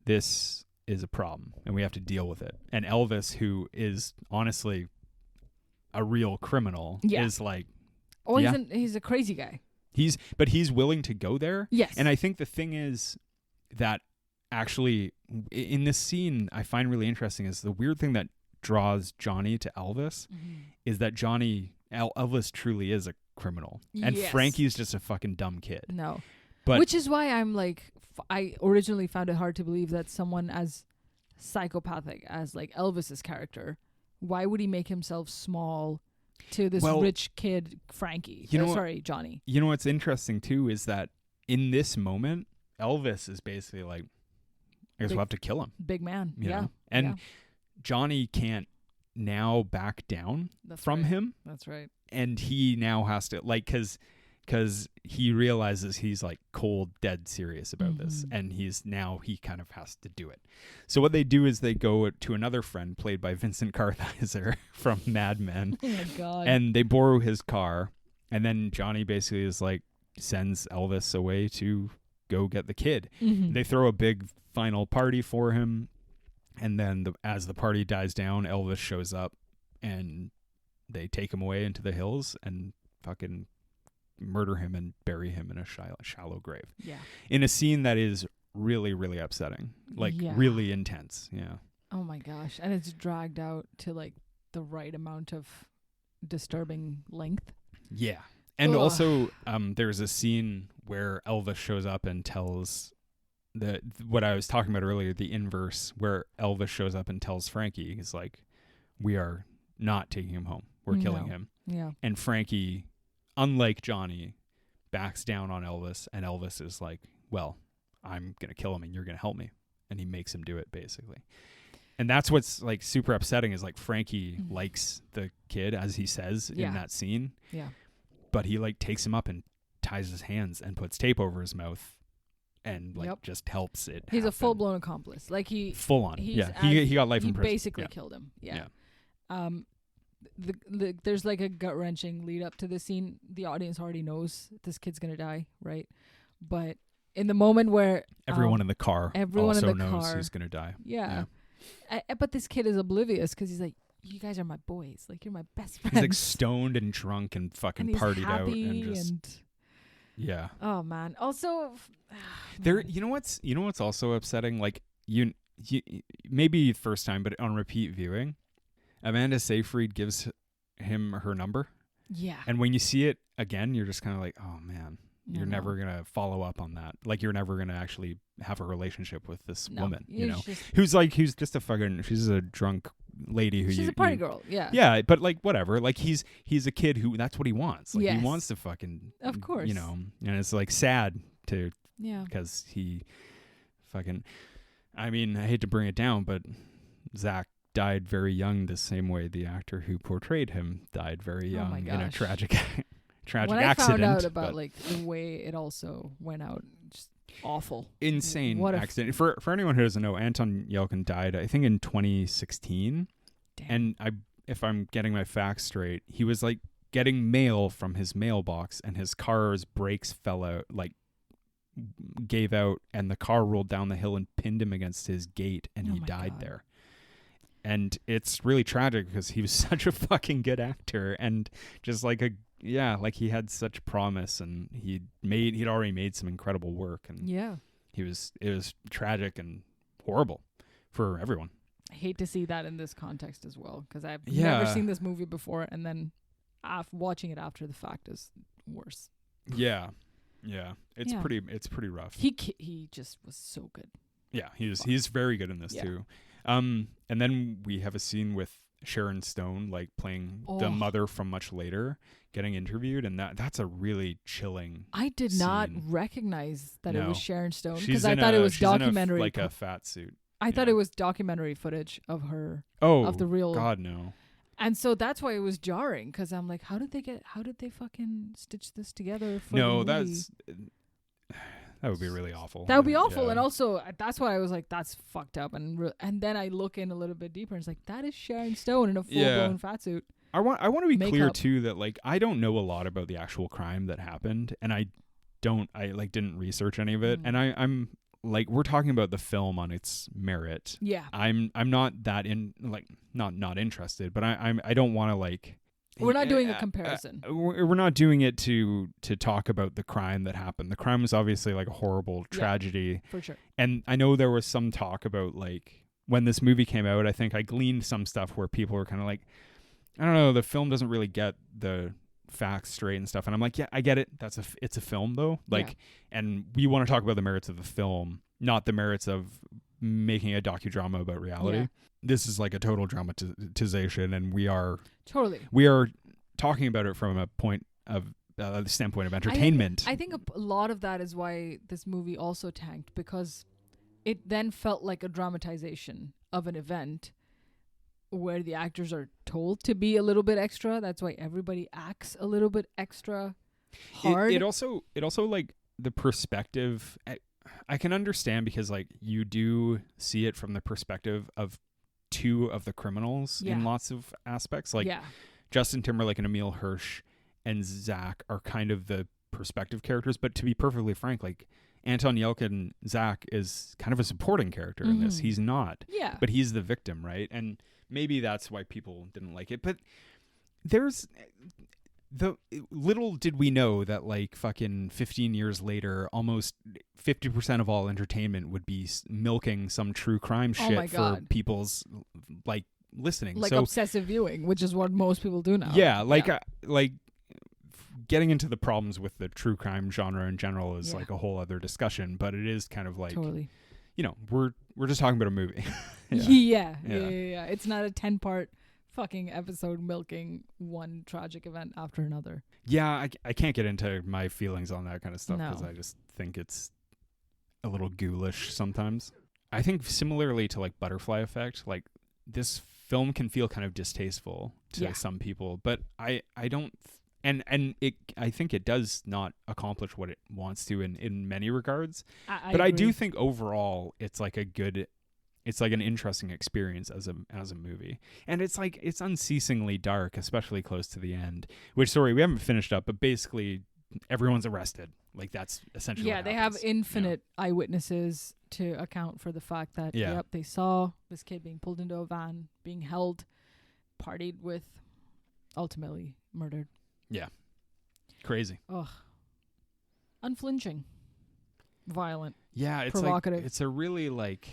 this is a problem and we have to deal with it. And Elvis, who is honestly a real criminal, is like... Oh, he's a crazy guy. But he's willing to go there. Yes. And I think the thing is that actually in this scene I find really interesting is the weird thing that draws Johnny to Elvis is that Elvis truly is a criminal and Frankie's just a fucking dumb kid. No. But which is why I'm like, I originally found it hard to believe that someone as psychopathic as like Elvis's character, why would he make himself small to this rich kid, Frankie? Johnny. You know what's interesting too is that in this moment, Elvis is basically like, I guess we'll have to kill him. Big man. You know? And Johnny can't now back down from him. That's right. And he now has to, like, because he realizes he's like cold, dead serious about this. And he kind of has to do it. So what they do is they go to another friend played by Vincent Kartheiser from Mad Men. Oh my God. And they borrow his car. And then Johnny basically is like, sends Elvis away to go get the kid. They throw a big final party for him. And then as the party dies down, Elvis shows up and they take him away into the hills and fucking murder him and bury him in a shallow grave. Yeah. In a scene that is really, really upsetting. Like really intense. Yeah. Oh my gosh. And it's dragged out to like the right amount of disturbing length. Yeah. And also there's a scene where Elvis shows up and tells what I was talking about earlier, the inverse, where Elvis shows up and tells Frankie, he's like, we are not taking him home. We're killing him. Yeah. And Frankie, unlike Johnny, backs down on Elvis, and Elvis is like, well, I'm going to kill him and you're going to help me. And he makes him do it, basically. And that's what's like super upsetting is like Frankie likes the kid, as he says in that scene. Yeah. But he like takes him up and ties his hands and puts tape over his mouth and like just helps it He's happen. a full-blown accomplice. Like full on. Yeah. He got life in prison. He basically killed him. Yeah. There's like a gut-wrenching lead up to this scene. The audience already knows this kid's going to die, right? But in the moment where everyone in the car also knows who's going to die. Yeah. But this kid is oblivious because he's like, you guys are my boys. Like, you're my best friends. He's like stoned and drunk and fucking and partied out and just yeah. Oh man. Also, you know what's also upsetting? Like you maybe first time, but on repeat viewing, Amanda Seyfried gives him her number. Yeah. And when you see it again, you're just kind of like, oh man, you're never gonna follow up on that. Like you're never gonna actually have a relationship with this woman, you know, who's just a fucking, she's a drunk lady who she's a party girl. Yeah. Yeah. But like, whatever, like he's a kid who, that's what he wants. Like he wants to fucking, of course, you know, and it's like sad to, yeah, because he fucking, I mean, I hate to bring it down, but Zach died very young, the same way the actor who portrayed him died very young in a tragic accident. When I found out about like the way it also went out, just awful, insane accident. For anyone who doesn't know, Anton Yelkin died, I think, in 2016. Damn. And if I'm getting my facts straight, he was like getting mail from his mailbox, and his car's brakes fell out, like gave out, and the car rolled down the hill and pinned him against his gate, and he died there. And it's really tragic because he was such a fucking good actor, and just like like he had such promise, and he'd already made some incredible work, and it was tragic and horrible for everyone. I hate to see that in this context as well, because I've never seen this movie before, and then watching it after the fact is worse. Yeah, it's pretty rough. He just was so good. Yeah, he's very good in this too. And then we have a scene with Sharon Stone, like playing the mother from much later, getting interviewed, and that's a really chilling. I did scene. Not recognize that it was Sharon Stone, because I thought it was documentary, like a fat suit. I thought it was documentary footage of her. Of the real. God, no. And so that's why it was jarring, because I'm like, how did they fucking stitch this together? That would be really awful. That would be awful, and also that's why I was like, "That's fucked up." And then I look in a little bit deeper, and it's like, that is Sharon Stone in a full-blown fat suit. I want to be clear too that like I don't know a lot about the actual crime that happened, and I didn't research any of it, and I'm like, we're talking about the film on its merit. Yeah, I'm not that not interested, but I don't want to like. We're not doing a comparison. We're not doing it to talk about the crime that happened. The crime was obviously like a horrible tragedy. For sure. And I know there was some talk about like when this movie came out, I think I gleaned some stuff where people were kind of like, I don't know, the film doesn't really get the facts straight and stuff. And I'm like, yeah, I get it. It's a film though. Like, and we want to talk about the merits of the film, not the merits of making a docudrama about reality. Yeah. This is like a total dramatization, and we are talking about it from a point of the standpoint of entertainment. I think a lot of that is why this movie also tanked, because it then felt like a dramatization of an event where the actors are told to be a little bit extra. That's why everybody acts a little bit extra hard. It also like the perspective. I can understand, because like you do see it from the perspective of two of the criminals in lots of aspects. Like Justin Timberlake and Emile Hirsch and Zach are kind of the perspective characters. But to be perfectly frank, like Anton Yelkin, Zach is kind of a supporting character in this. He's not. Yeah. But he's the victim, right? And maybe that's why people didn't like it. But there's little did we know that like fucking 15 years later, almost 50% of all entertainment would be milking some true crime shit for people's like listening, like obsessive viewing, which is what most people do now. Yeah, like getting into the problems with the true crime genre in general is like a whole other discussion. But it is kind of like, you know, we're just talking about a movie. Yeah. It's not a 10-part fucking episode milking one tragic event after another. Yeah, I can't get into my feelings on that kind of stuff, because I just think it's a little ghoulish sometimes. I think similarly to like Butterfly Effect, like this film can feel kind of distasteful to some people, but I don't and I think it does not accomplish what it wants to in many regards. But I do think overall it's like it's like an interesting experience as a movie. And it's like it's unceasingly dark, especially close to the end. Which, sorry, we haven't finished up, but basically everyone's arrested. Like that's essentially what they happens. have infinite eyewitnesses to account for the fact that they saw this kid being pulled into a van, being held, partied with, ultimately murdered. Yeah. Crazy. Ugh. Unflinching. Violent. Yeah, it's provocative. Like, it's a really like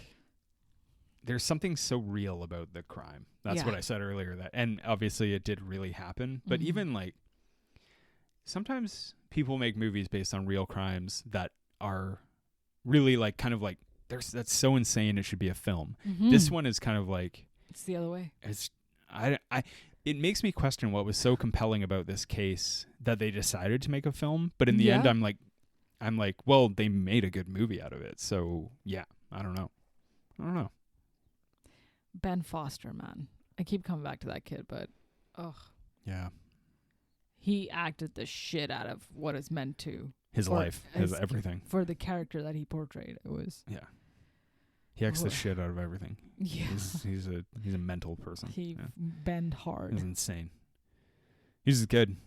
there's something so real about the crime. That's what I said earlier, that and obviously it did really happen, but even like sometimes people make movies based on real crimes that are really like kind of like that's so insane it should be a film. This one is kind of like it's the other way. It's it makes me question what was so compelling about this case that they decided to make a film, but in the end I'm like, well, they made a good movie out of it. So, yeah, I don't know. Ben Foster, man. I keep coming back to that kid, but yeah. He acted the shit out of what is meant to. His life, his everything. For the character that he portrayed. It was. Yeah. He acts the shit out of everything. Yeah. He's a mental person. He bend hard. He's insane. He's good,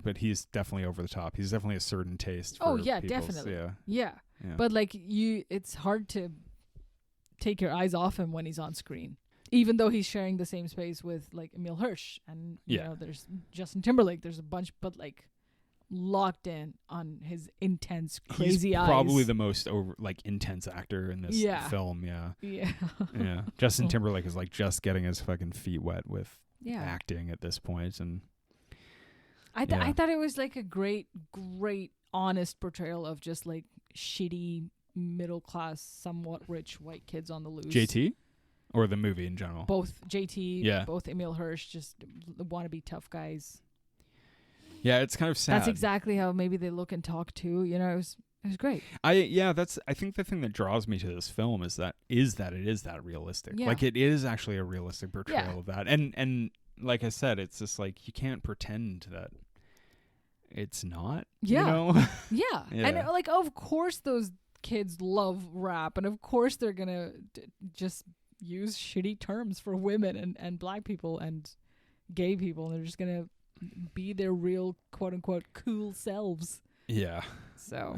but he's definitely over the top. He's definitely a certain taste for definitely. Yeah. But like it's hard to take your eyes off him when he's on screen. Even though he's sharing the same space with like Emile Hirsch and you know there's Justin Timberlake, there's a bunch, but like locked in on his intense crazy eyes. He's probably the most intense actor in this film. Yeah. Justin Timberlake is like just getting his fucking feet wet with acting at this point, and I thought it was like a great honest portrayal of just like shitty middle class, somewhat rich white kids on the loose. JT? Or the movie in general? Both JT, both Emile Hirsch, just wannabe tough guys. Yeah, it's kind of sad. That's exactly how maybe they look and talk too. You know, it was great. I think the thing that draws me to this film is that it is that realistic. Yeah. Like it is actually a realistic portrayal of that. And like I said, it's just like you can't pretend that it's not. Yeah. You know? Yeah. And like of course those kids love rap, and of course they're gonna just use shitty terms for women and black people and gay people, and they're just gonna be their real quote unquote cool selves. Yeah. So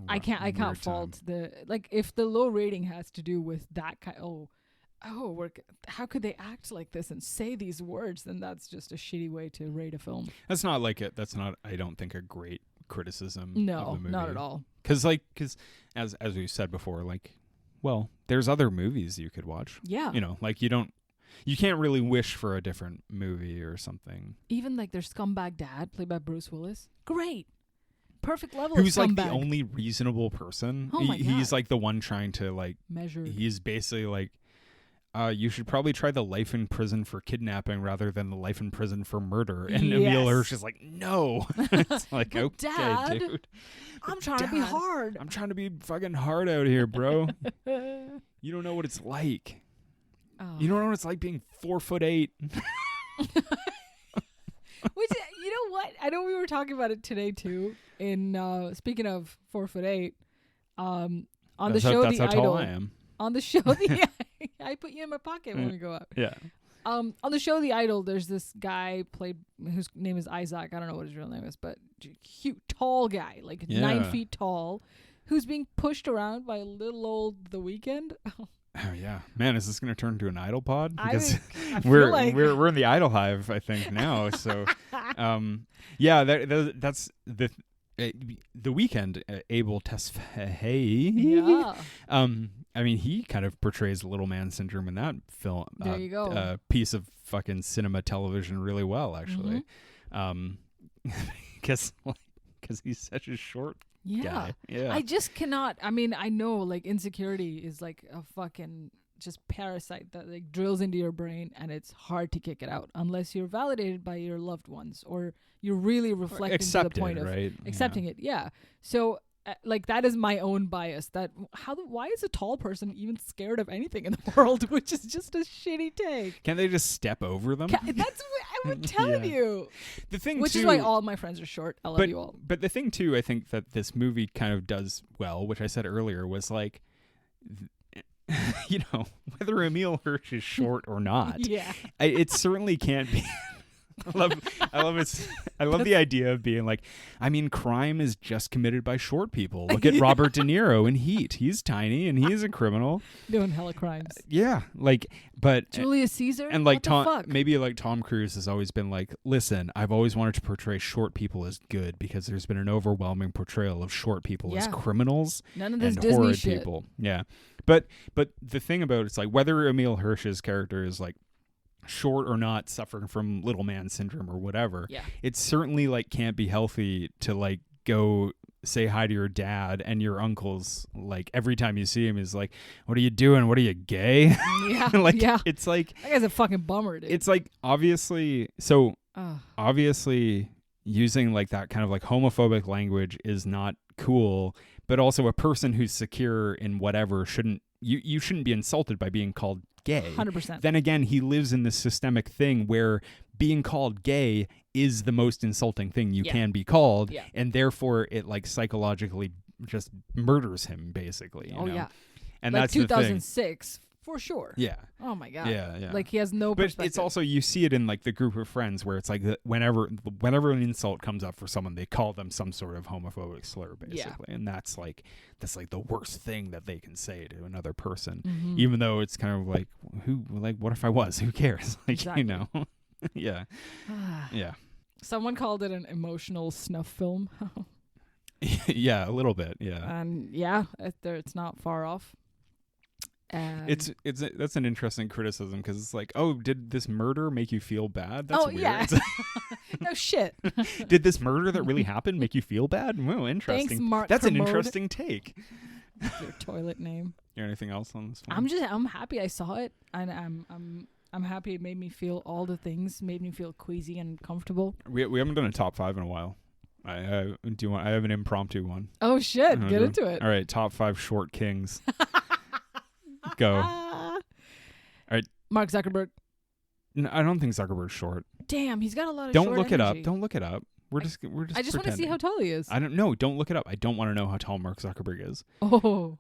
I can't fault the like if the low rating has to do with that kind. How could they act like this and say these words? Then that's just a shitty way to rate a film. That's not I don't think a great criticism. No, of the movie. not at all. Because as we said before, like, well, there's other movies you could watch. Yeah. You know, like you can't really wish for a different movie or something. Even like their scumbag dad, played by Bruce Willis. Great. Perfect level Who's of scumbag. like the only reasonable person. Oh my God. He's like the one trying to like measure. He's basically like, you should probably try the life in prison for kidnapping rather than the life in prison for murder. And Emile Hirsch is like, no. It's like, okay, Dad, dude. I'm trying to be hard. I'm trying to be fucking hard out here, bro. You don't know what it's like. Oh. You don't know what it's like being 4'8". Which, you know what? I know we were talking about it today too. In speaking of 4'8", on the show The Idol. That's how tall I am. On the show, I put you in my pocket when we go out. Yeah. On the show The Idol, there's this guy whose name is Isaac. I don't know what his real name is, but cute, tall guy, like 9 feet tall, who's being pushed around by little old The Weeknd. Oh yeah, man! Is this going to turn into an Idol pod? Because I feel like we're in the Idol hive, I think now. So, that's the Weeknd, Abel Tesfaye. Yeah. I mean, he kind of portrays little man syndrome in that film. There you go. Piece of fucking cinema television really well, actually. Because he's such a short guy. Yeah. I just cannot. I mean, I know like insecurity is like a fucking just parasite that like drills into your brain, and it's hard to kick it out unless you're validated by your loved ones or you're really reflecting to the point of accepting it. Yeah. So like that is my own bias. Why is a tall person even scared of anything in the world? Which is just a shitty take. Can't they just step over them? That's what I'm telling you. The thing, which is why all my friends are short. I love you all. But the thing too, I think that this movie kind of does well, which I said earlier, was like, whether Emile Hirsch is short or not, it certainly can't be. I love the idea of being like, I mean, crime is just committed by short people. Look at Robert De Niro in Heat. He's tiny and he's a criminal doing hella crimes. Yeah, but Julius Caesar and like maybe like Tom Cruise has always been like, listen, I've always wanted to portray short people as good because there's been an overwhelming portrayal of short people as criminals. None of this and Disney horrid shit. People. Yeah, but the thing about it's like whether Emile Hirsch's character is like short or not, suffering from little man syndrome or whatever, it certainly like can't be healthy to like go say hi to your dad and your uncles like every time you see him is like, what are you doing, what are you, gay? It's like that guy's a fucking bummer, dude. It's like obviously using like that kind of like homophobic language is not cool, but also a person who's secure in whatever shouldn't you shouldn't be insulted by being called gay. 100%. Then again, he lives in this systemic thing where being called gay is the most insulting thing you can be called, and therefore it like psychologically just murders him basically. You know? And like that's 2006 for sure. Yeah. Oh my god. Yeah. Like he has no perspective. But it's also, you see it in like the group of friends where it's like whenever an insult comes up for someone, they call them some sort of homophobic slur basically, and that's like the worst thing that they can say to another person, even though it's kind of like what if I was? Who cares? Like exactly. You know. Yeah. Yeah. Someone called it an emotional snuff film. Yeah, a little bit. Yeah. And it's not far off. That's an interesting criticism because it's like, oh, did this murder make you feel bad? That's weird. Yeah. No shit. Did this murder that really happened make you feel bad? Well, interesting. Thanks, Mark. That's an interesting take. Your toilet name. You anything else on this one? I'm happy I saw it, and I'm happy it made me feel all the things, made me feel queasy and comfortable. We haven't done a top 5 in a while. I have an impromptu one. Oh shit! Get into it. All right, top 5 short kings. Go. All right. Mark Zuckerberg. No, I don't think Zuckerberg's short. Damn, he's got a lot of Don't short look energy. it up. Don't look it up. We're just I just want to see how tall he is. I don't know. Don't look it up. I don't want to know how tall Mark Zuckerberg is. Oh.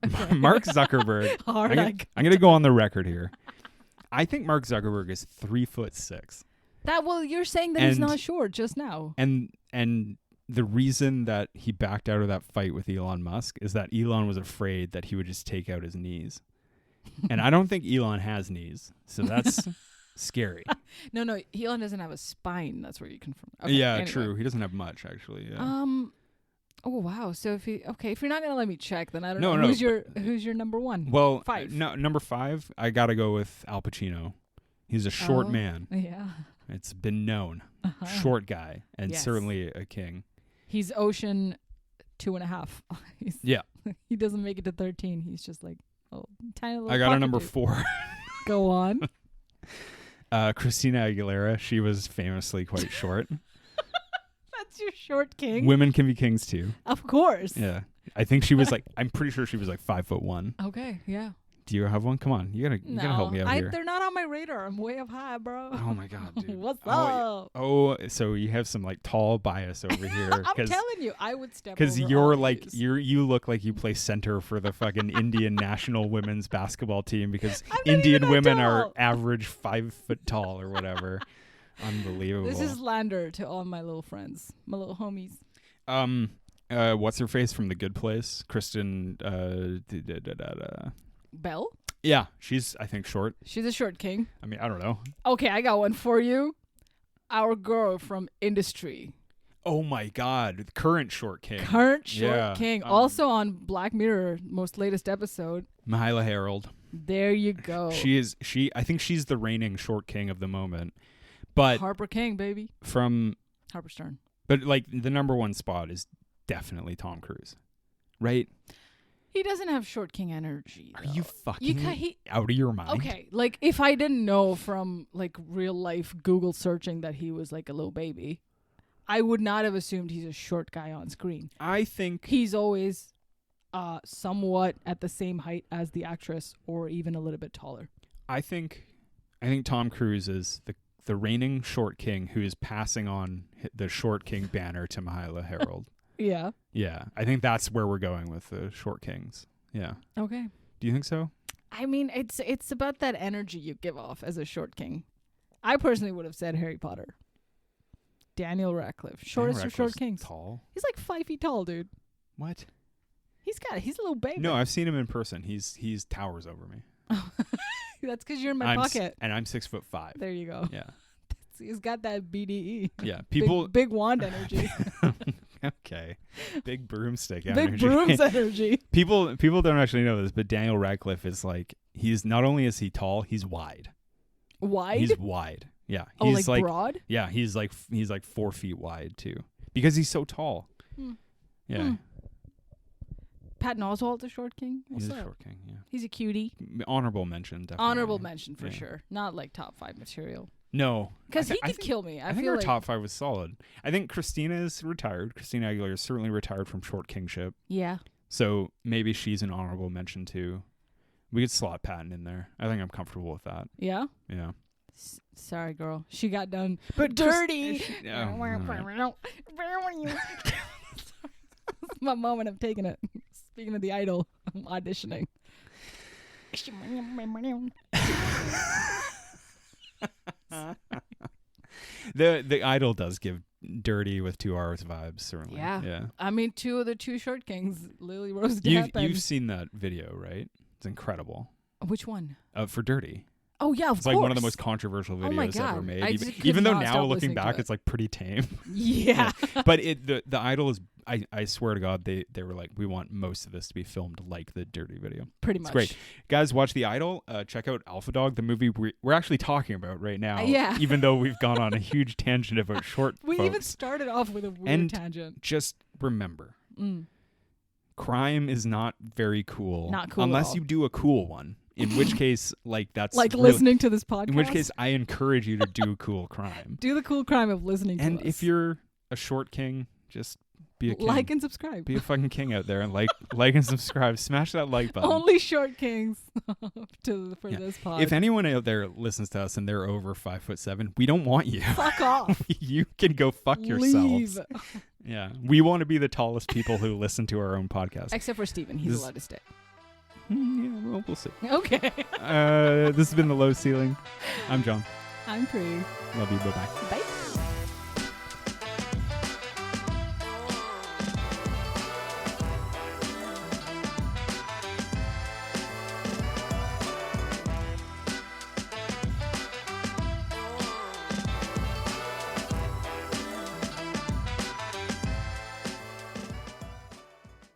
Okay. Mark Zuckerberg. I'm going to go on the record here. I think Mark Zuckerberg is 3'6". You're saying that he's not short just now. And the reason that he backed out of that fight with Elon Musk is that Elon was afraid that he would just take out his knees. And I don't think Elon has knees, so that's scary. No, Elon doesn't have a spine. That's where you confirm. Okay, yeah, anyway. True. He doesn't have much, actually. Yeah. Oh wow. So if you're not gonna let me check, then I don't know. Who's your number one? Well, 5. Number 5, I gotta go with Al Pacino. He's a short man. Yeah. It's been known. Short guy, and certainly a king. He's Ocean 2.5. Yeah. He doesn't make it to 13. He's just like tiny little. I got a number dude. 4. Go on. Christina Aguilera. She was famously quite short. That's your short king. Women can be kings too. Of course. Yeah. I think she was like, I'm pretty sure she was like 5'1". Okay. Yeah. Do you have one? Come on. You gotta help me out here. They're not on my radar. I'm way up high, bro. Oh my god, dude. What's up? Oh, so you have some like tall bias over here. I'm telling you, I would step over. Because you're like you look like you play center for the fucking Indian national women's basketball team because Indian women are average 5 foot tall or whatever. Unbelievable. This is slander to all my little friends, my little homies. What's her face from The Good Place? Kristen Bell? Yeah, she's, I think, short. She's a short king. I mean, I don't know. Okay, I got one for you. Our girl from Industry. Oh my god, current short king. Current short king. Also on Black Mirror, most latest episode. Mahila Harold. There you go. I think she's the reigning short king of the moment. But Harper King, baby. From Harper Stern. But like the number 1 spot is definitely Tom Cruise. Right? He doesn't have short king energy. Are you fucking out of your mind? Okay, like if I didn't know from like real life Google searching that he was like a little baby, I would not have assumed he's a short guy on screen. I think he's always somewhat at the same height as the actress, or even a little bit taller. I think Tom Cruise is the reigning short king who is passing on the short king banner to Mahala Harold. Yeah. Yeah. I think that's where we're going with the short kings. Yeah. Okay. Do you think so? I mean, it's about that energy you give off as a short king. I personally would have said Harry Potter. Daniel Radcliffe. Shortest of short kings. Tall. He's like 5 feet tall, dude. What? He's a little baby. No, I've seen him in person. He's towers over me. That's because you're in my pocket. And I'm 6'5". There you go. Yeah. He's got that BDE. Yeah. People big wand energy. Okay. Big broomstick energy. energy. Big brooms energy. People don't actually know this, but Daniel Radcliffe is like, he's not only is he tall, he's wide. Wide? He's wide. Yeah. Oh, He's like broad? Yeah, he's like 4 feet wide too. Because he's so tall. Yeah. Patton Oswalt, the short king? He's a short king, yeah. He's a cutie. Honorable mention, definitely. Honorable mention for sure. Not like top 5 material. No. Because he could kill me. I think our top 5 was solid. I think Christina is retired. Christina Aguilera is certainly retired from short kingship. Yeah. So maybe she's an honorable mention too. We could slot Patton in there. I think I'm comfortable with that. Yeah? Yeah. Sorry, girl. She got done but dirty. Right. My moment of taking it. Speaking of the Idol, I'm auditioning. The Idol does give dirty with 2 R's vibes, certainly. Yeah. I mean, 2 of the 2 short kings, Lily Rose Depp. You've seen that video, right? It's incredible. Which one? For Dirty. Oh, yeah, of course. It's like one of the most concontroversial videos ever made. Even though now, looking back, it's like pretty tame. Yeah. But the Idol is, I swear to God, they were like, we want most of this to be filmed like the Dirty video. Pretty much. It's great. Guys, watch The Idol. Check out Alpha Dog, the movie we're actually talking about right now. Yeah. Even though we've gone on a huge tangent about short We folks. even started off with a weird tangent. Just remember, crime is not very cool. Not cool unless you do a cool one. In which case, like that's like listening to this podcast. In which case, I encourage you to do cool crime. Do the cool crime of listening to us. And if you're a short king, just be a king. Like and subscribe. Be a fucking king out there and like and subscribe. Smash that like button. Only short kings for this pod. If anyone out there listens to us and they're over 5'7", we don't want you. Fuck off. You can go fuck yourselves. Leave. Yeah, we want to be the tallest people who listen to our own podcast. Except for Steven. He's allowed to stay. Yeah, well, we'll see. Okay. This has been The Low Ceiling. I'm Jon. I'm Pri. Love you. Bye-bye. Bye.